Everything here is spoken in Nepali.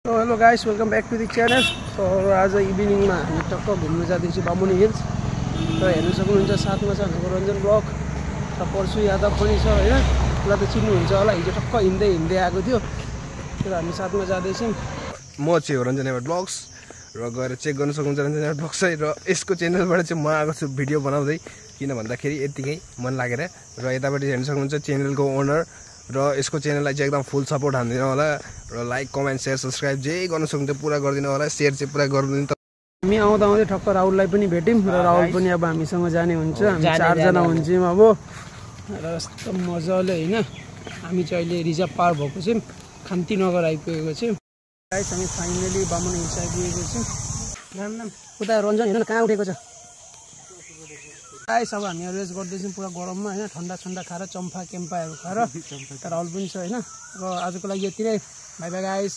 So hello guys, welcome back to the channel. So आज इभिनिङ मा हामी टक्क घुम्न जाँदैछौँ बामुनी हिल्स र हेर्न सक्नुहुन्छ साथमा छ हाम्रो रञ्जन ब्लग र पर्सु यादव पनि छ हैन ल त चिन्नुहुन्छ होला हिजो टक्क हिँड्दै आएको थियो र हामी साथमा जाँदैछौँ म चाहिँ हो रञ्जन ब्लग्स र गएर चेक गर्न सक्नुहुन्छ रञ्जन ब्लग्स है र यसको च्यानलबाट चाहिँ म आएको छु भिडियो बनाउँदै किन भन्दाखेरि यतिकै मन लागेर र यतापट्टि हेर्न सक्नुहुन्छ च्यानलको ओनर र यसको च्यानललाई चाहिँ एकदम फुल सपोर्ट हान्दिनु होला र लाइक कमेन्ट शेयर सब्स्क्राइब जे गर्न सक्नुहुन्छ पुरा गरिदिनु होला शेयर चाहिँ पुरा गरिदिनु त हामी आउँदै ठक्क राहुललाई पनि भेट्यौँ र राहुल पनि अब हामीसँग जाने हुन्छ हामी 4 जना हुन्छौँ अब र यस्तो मजाले हैन हामी चाहिँ अहिले रिजर्भ पार भएको छौँ खान्ति नगर आइपुगेको छौँ गाइस हामी फाइनली बामुनी हिल्स आइपुगेको छौँ नाम उता रञ्जन हेर्न कहाँ उठेको छ गाइस अब हामी रेस्ट गर्दैछौँ पुरा गरममा हैन ठन्डा खाएर चम्फा केम्पाहरू खाएर तर राहुल पनि छ हैन र आजको लागि यति नै बाइ बाइ गाइस